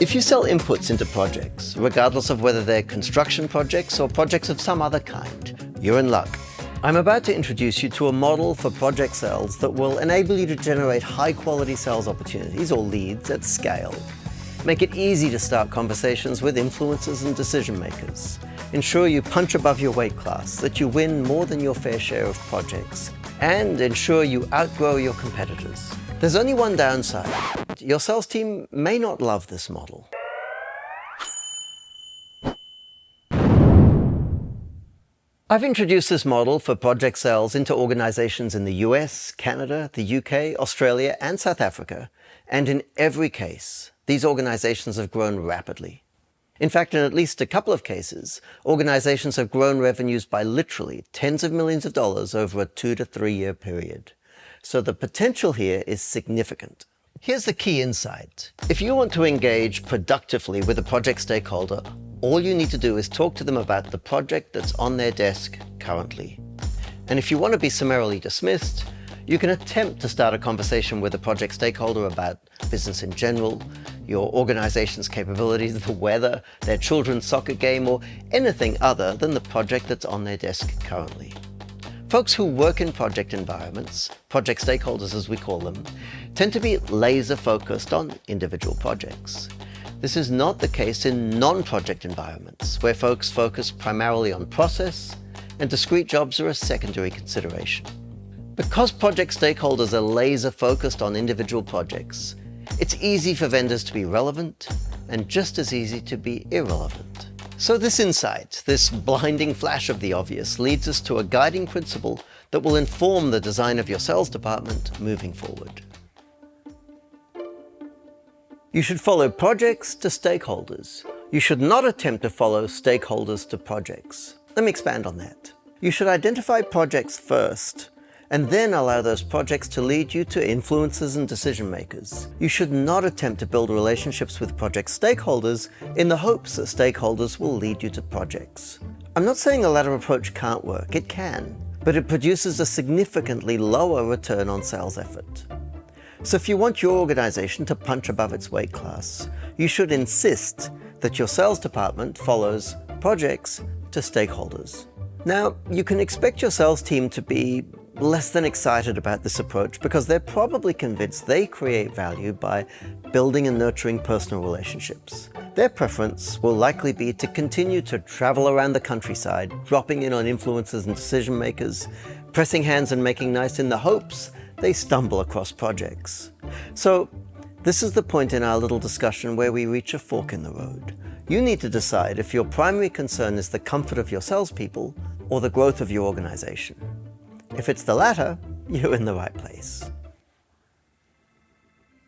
If you sell inputs into projects, regardless of whether they're construction projects or projects of some other kind, you're in luck. I'm about to introduce you to a model for project sales that will enable you to generate high-quality sales opportunities or leads at scale. Make it easy to start conversations with influencers and decision makers. Ensure you punch above your weight class, that you win more than your fair share of projects, and ensure you outgrow your competitors. There's only one downside. Your sales team may not love this model. I've introduced this model for project sales into organizations in the US, Canada, the UK, Australia, and South Africa, and in every case, these organizations have grown rapidly. In fact, in at least a couple of cases, organizations have grown revenues by literally tens of millions of dollars over a 2 to 3 year period. So the potential here is significant. Here's the key insight. If you want to engage productively with a project stakeholder, all you need to do is talk to them about the project that's on their desk currently. And if you want to be summarily dismissed, you can attempt to start a conversation with a project stakeholder about business in general, your organization's capabilities, the weather, their children's soccer game, or anything other than the project that's on their desk currently. Folks who work in project environments, project stakeholders as we call them, tend to be laser focused on individual projects. This is not the case in non-project environments, where folks focus primarily on process and discrete jobs are a secondary consideration. Because project stakeholders are laser focused on individual projects, it's easy for vendors to be relevant and just as easy to be irrelevant. So this insight, this blinding flash of the obvious, leads us to a guiding principle that will inform the design of your sales department moving forward. You should follow projects to stakeholders. You should not attempt to follow stakeholders to projects. Let me expand on that. You should identify projects first, and then allow those projects to lead you to influencers and decision makers. You should not attempt to build relationships with project stakeholders in the hopes that stakeholders will lead you to projects. I'm not saying the latter approach can't work, it can, but it produces a significantly lower return on sales effort. So if you want your organization to punch above its weight class, you should insist that your sales department follows projects to stakeholders. Now, you can expect your sales team to be less than excited about this approach because they're probably convinced they create value by building and nurturing personal relationships. Their preference will likely be to continue to travel around the countryside, dropping in on influencers and decision makers, pressing hands and making nice in the hopes they stumble across projects. So this is the point in our little discussion where we reach a fork in the road. You need to decide if your primary concern is the comfort of your salespeople or the growth of your organization. If it's the latter, you're in the right place.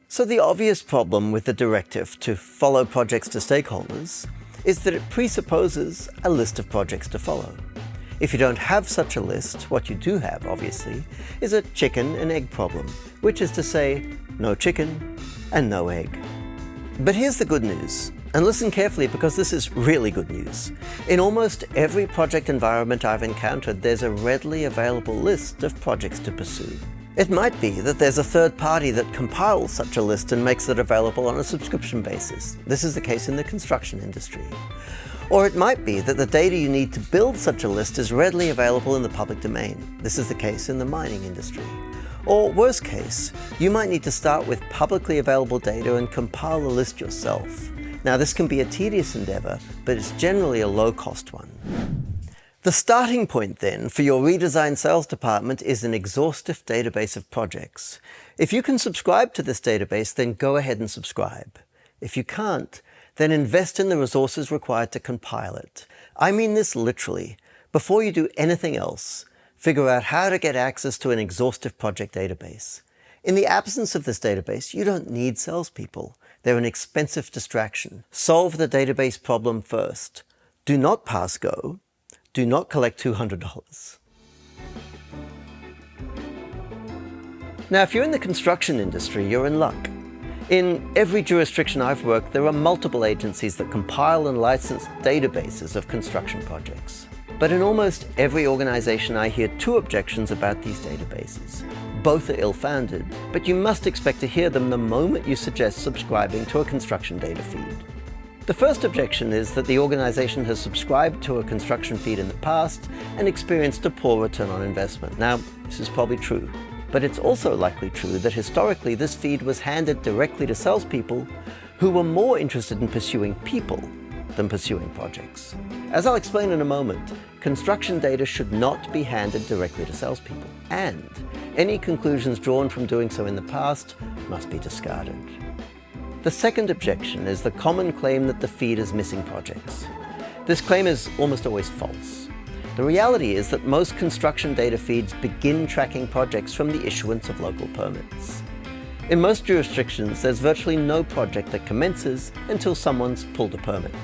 So the obvious problem with the directive to follow projects to stakeholders is that it presupposes a list of projects to follow. If you don't have such a list, what you do have, obviously, is a chicken and egg problem, which is to say, no chicken and no egg. But here's the good news. And listen carefully because this is really good news. In almost every project environment I've encountered, there's a readily available list of projects to pursue. It might be that there's a third party that compiles such a list and makes it available on a subscription basis. This is the case in the construction industry. Or it might be that the data you need to build such a list is readily available in the public domain. This is the case in the mining industry. Or worst case, you might need to start with publicly available data and compile the list yourself. Now, this can be a tedious endeavor, but it's generally a low-cost one. The starting point, then, for your redesigned sales department is an exhaustive database of projects. If you can subscribe to this database, then go ahead and subscribe. If you can't, then invest in the resources required to compile it. I mean this literally. Before you do anything else, figure out how to get access to an exhaustive project database. In the absence of this database, you don't need salespeople. They're an expensive distraction. Solve the database problem first. Do not pass go. Do not collect $200. Now, if you're in the construction industry, you're in luck. In every jurisdiction I've worked, there are multiple agencies that compile and license databases of construction projects. But in almost every organization, I hear two objections about these databases. Both are ill-founded, but you must expect to hear them the moment you suggest subscribing to a construction data feed. The first objection is that the organization has subscribed to a construction feed in the past and experienced a poor return on investment. Now, this is probably true, but it's also likely true that historically this feed was handed directly to salespeople who were more interested in pursuing people than pursuing projects. As I'll explain in a moment, construction data should not be handed directly to salespeople, and any conclusions drawn from doing so in the past must be discarded. The second objection is the common claim that the feed is missing projects. This claim is almost always false. The reality is that most construction data feeds begin tracking projects from the issuance of local permits. In most jurisdictions, there's virtually no project that commences until someone's pulled a permit.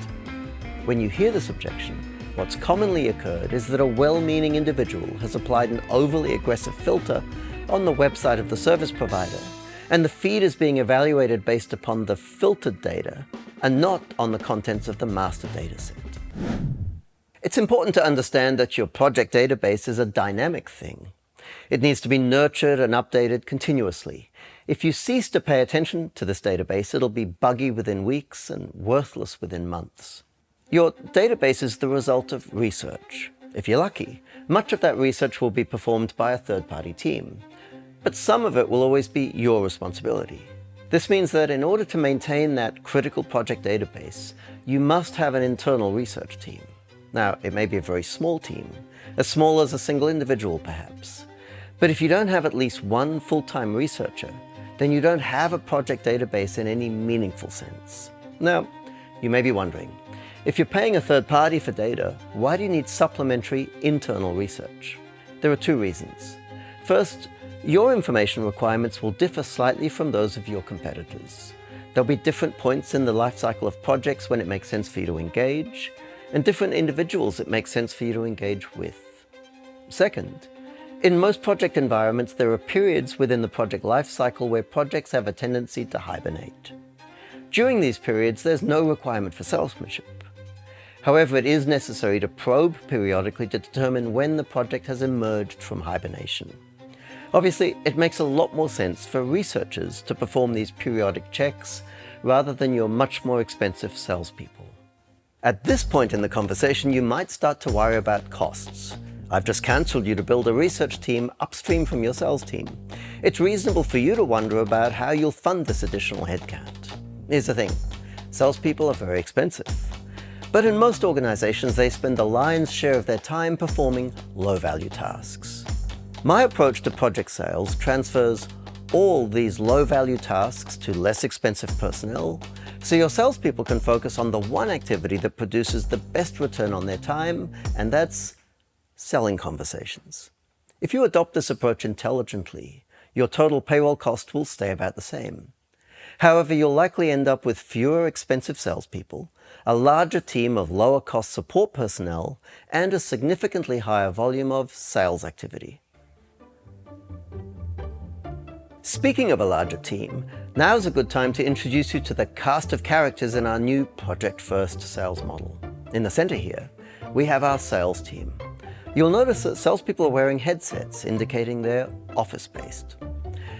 When you hear this objection, what's commonly occurred is that a well-meaning individual has applied an overly aggressive filter on the website of the service provider, and the feed is being evaluated based upon the filtered data and not on the contents of the master dataset. It's important to understand that your project database is a dynamic thing. It needs to be nurtured and updated continuously. If you cease to pay attention to this database, it'll be buggy within weeks and worthless within months. Your database is the result of research. If you're lucky, much of that research will be performed by a third-party team, but some of it will always be your responsibility. This means that in order to maintain that critical project database, you must have an internal research team. Now, it may be a very small team, as small as a single individual perhaps. But if you don't have at least one full-time researcher, then you don't have a project database in any meaningful sense. Now, you may be wondering, if you're paying a third party for data, why do you need supplementary internal research? There are two reasons. First, your information requirements will differ slightly from those of your competitors. There'll be different points in the life cycle of projects when it makes sense for you to engage, and different individuals it makes sense for you to engage with. Second, in most project environments, there are periods within the project life cycle where projects have a tendency to hibernate. During these periods, there's no requirement for salesmanship. However, it is necessary to probe periodically to determine when the project has emerged from hibernation. Obviously, it makes a lot more sense for researchers to perform these periodic checks rather than your much more expensive salespeople. At this point in the conversation, you might start to worry about costs. I've just cancelled you to build a research team upstream from your sales team. It's reasonable for you to wonder about how you'll fund this additional headcount. Here's the thing, salespeople are very expensive. But in most organizations, they spend the lion's share of their time performing low-value tasks. My approach to project sales transfers all these low-value tasks to less expensive personnel, so your salespeople can focus on the one activity that produces the best return on their time, and that's selling conversations. If you adopt this approach intelligently, your total payroll cost will stay about the same. However, you'll likely end up with fewer expensive salespeople, a larger team of lower-cost support personnel, and a significantly higher volume of sales activity. Speaking of a larger team, now's a good time to introduce you to the cast of characters in our new project-first sales model. In the center here, we have our sales team. You'll notice that salespeople are wearing headsets, indicating they're office-based.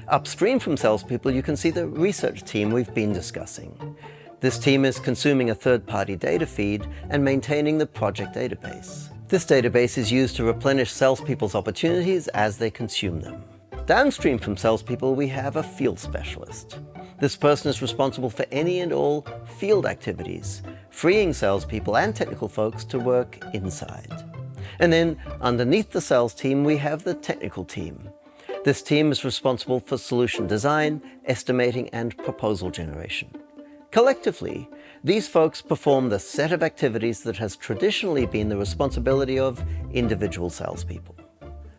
Upstream from salespeople, you can see the research team we've been discussing. This team is consuming a third-party data feed and maintaining the project database. This database is used to replenish salespeople's opportunities as they consume them. Downstream from salespeople, we have a field specialist. This person is responsible for any and all field activities, freeing salespeople and technical folks to work inside. And then underneath the sales team, we have the technical team. This team is responsible for solution design, estimating, and proposal generation. Collectively, these folks perform the set of activities that has traditionally been the responsibility of individual salespeople.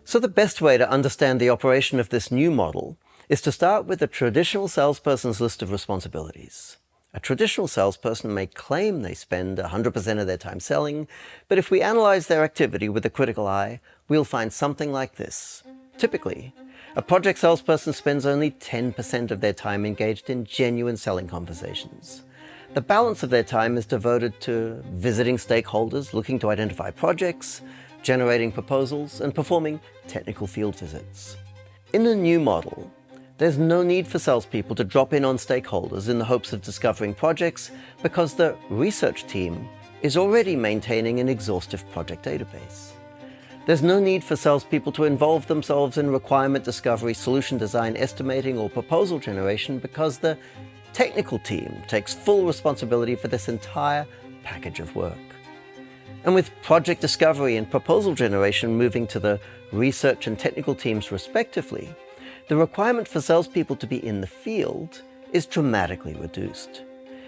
So the best way to understand the operation of this new model is to start with a traditional salesperson's list of responsibilities. A traditional salesperson may claim they spend 100% of their time selling, but if we analyze their activity with a critical eye, we'll find something like this. Typically, a project salesperson spends only 10% of their time engaged in genuine selling conversations. The balance of their time is devoted to visiting stakeholders looking to identify projects, generating proposals, and performing technical field visits. In the new model, there's no need for salespeople to drop in on stakeholders in the hopes of discovering projects because the research team is already maintaining an exhaustive project database. There's no need for salespeople to involve themselves in requirement discovery, solution design, estimating, or proposal generation because the technical team takes full responsibility for this entire package of work. And with project discovery and proposal generation moving to the research and technical teams respectively, the requirement for salespeople to be in the field is dramatically reduced.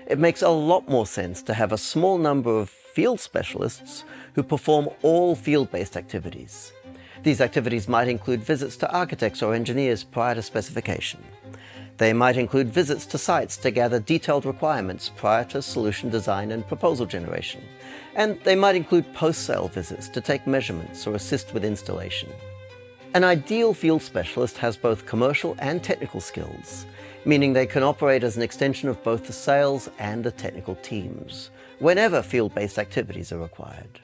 It makes a lot more sense to have a small number of field specialists who perform all field-based activities. These activities might include visits to architects or engineers prior to specification. They might include visits to sites to gather detailed requirements prior to solution design and proposal generation. And they might include post-sale visits to take measurements or assist with installation. An ideal field specialist has both commercial and technical skills, meaning they can operate as an extension of both the sales and the technical teams, whenever field-based activities are required.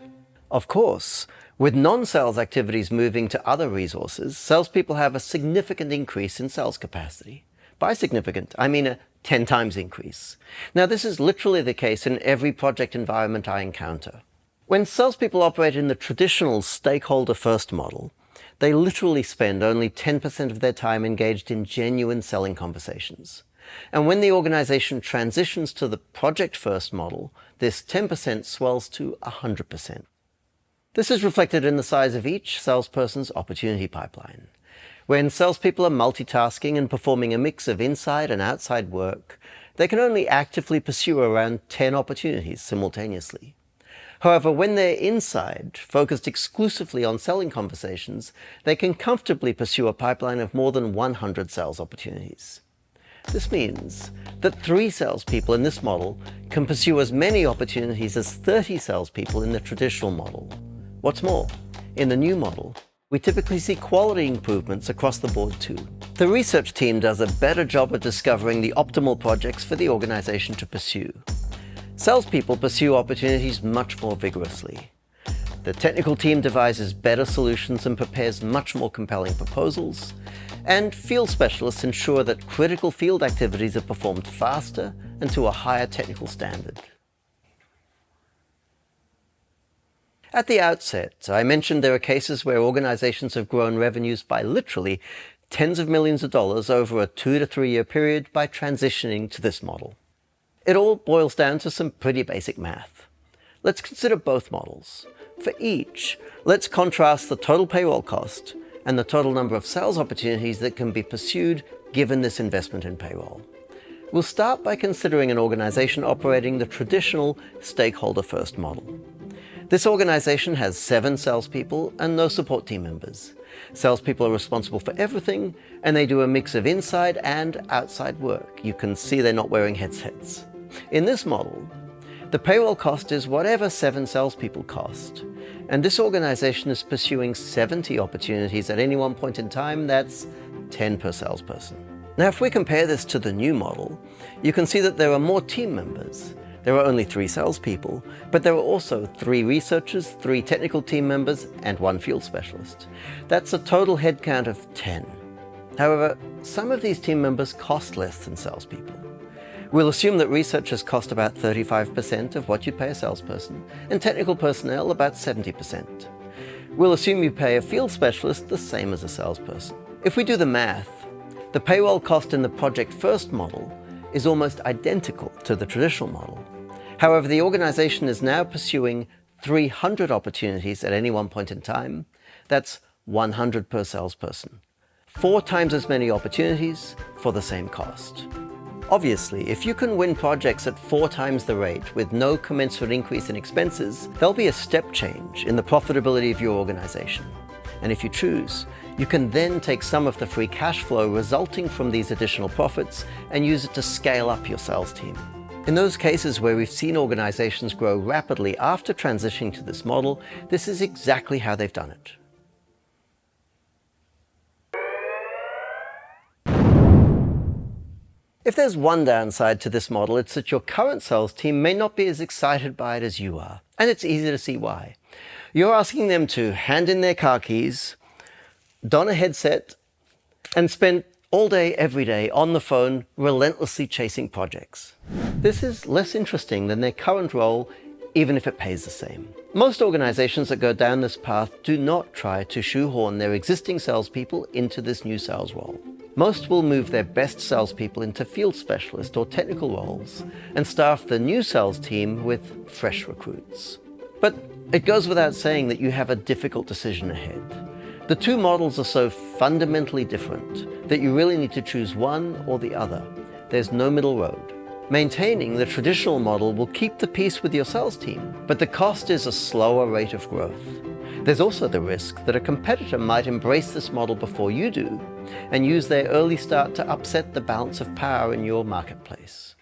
Of course, with non-sales activities moving to other resources, salespeople have a significant increase in sales capacity. By significant, I mean a 10 times increase. Now, this is literally the case in every project environment I encounter. When salespeople operate in the traditional stakeholder-first model, they literally spend only 10% of their time engaged in genuine selling conversations. And when the organization transitions to the project-first model, this 10% swells to 100%. This is reflected in the size of each salesperson's opportunity pipeline. When salespeople are multitasking and performing a mix of inside and outside work, they can only actively pursue around 10 opportunities simultaneously. However, when they're inside, focused exclusively on selling conversations, they can comfortably pursue a pipeline of more than 100 sales opportunities. This means that 3 salespeople in this model can pursue as many opportunities as 30 salespeople in the traditional model. What's more, in the new model, we typically see quality improvements across the board too. The research team does a better job of discovering the optimal projects for the organization to pursue. Salespeople pursue opportunities much more vigorously. The technical team devises better solutions and prepares much more compelling proposals, and field specialists ensure that critical field activities are performed faster and to a higher technical standard. At the outset, I mentioned there are cases where organizations have grown revenues by literally tens of millions of dollars over a 2 to 3 year period by transitioning to this model. It all boils down to some pretty basic math. Let's consider both models. For each, let's contrast the total payroll cost and the total number of sales opportunities that can be pursued given this investment in payroll. We'll start by considering an organization operating the traditional stakeholder-first model. This organization has 7 salespeople and no support team members. Salespeople are responsible for everything, and they do a mix of inside and outside work. You can see they're not wearing headsets. In this model, the payroll cost is whatever 7 salespeople cost, and this organization is pursuing 70 opportunities at any one point in time. That's 10 per salesperson. Now, if we compare this to the new model, you can see that there are more team members. There are only 3 salespeople, but there are also 3 researchers, 3 technical team members, and 1 field specialist. That's a total headcount of 10. However, some of these team members cost less than salespeople. We'll assume that researchers cost about 35% of what you'd pay a salesperson, and technical personnel about 70%. We'll assume you pay a field specialist the same as a salesperson. If we do the math, the payroll cost in the project-first model is almost identical to the traditional model. However, the organization is now pursuing 300 opportunities at any one point in time. That's 100 per salesperson. 4 times as many opportunities for the same cost. Obviously, if you can win projects at 4 times the rate with no commensurate increase in expenses, there'll be a step change in the profitability of your organization. And if you choose, you can then take some of the free cash flow resulting from these additional profits and use it to scale up your sales team. In those cases where we've seen organizations grow rapidly after transitioning to this model, this is exactly how they've done it. If there's one downside to this model, it's that your current sales team may not be as excited by it as you are. And it's easy to see why. You're asking them to hand in their car keys, don a headset, and spent all day, every day on the phone, relentlessly chasing projects. This is less interesting than their current role, even if it pays the same. Most organizations that go down this path do not try to shoehorn their existing salespeople into this new sales role. Most will move their best salespeople into field specialist or technical roles and staff the new sales team with fresh recruits. But it goes without saying that you have a difficult decision ahead. The two models are so fundamentally different that you really need to choose one or the other. There's no middle road. Maintaining the traditional model will keep the peace with your sales team, but the cost is a slower rate of growth. There's also the risk that a competitor might embrace this model before you do and use their early start to upset the balance of power in your marketplace.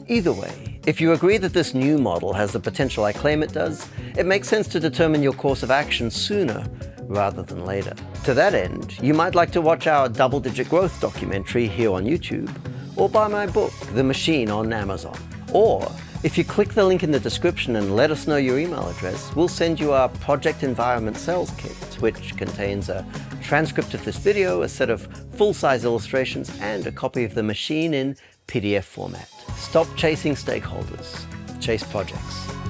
Either way, if you agree that this new model has the potential I claim it does, it makes sense to determine your course of action sooner rather than later. To that end, you might like to watch our double-digit growth documentary here on YouTube, or buy my book, The Machine, on Amazon. Or, if you click the link in the description and let us know your email address, we'll send you our Project Environment Sales Kit, which contains a transcript of this video, a set of full-size illustrations, and a copy of The Machine in PDF format. Stop chasing stakeholders. Chase projects.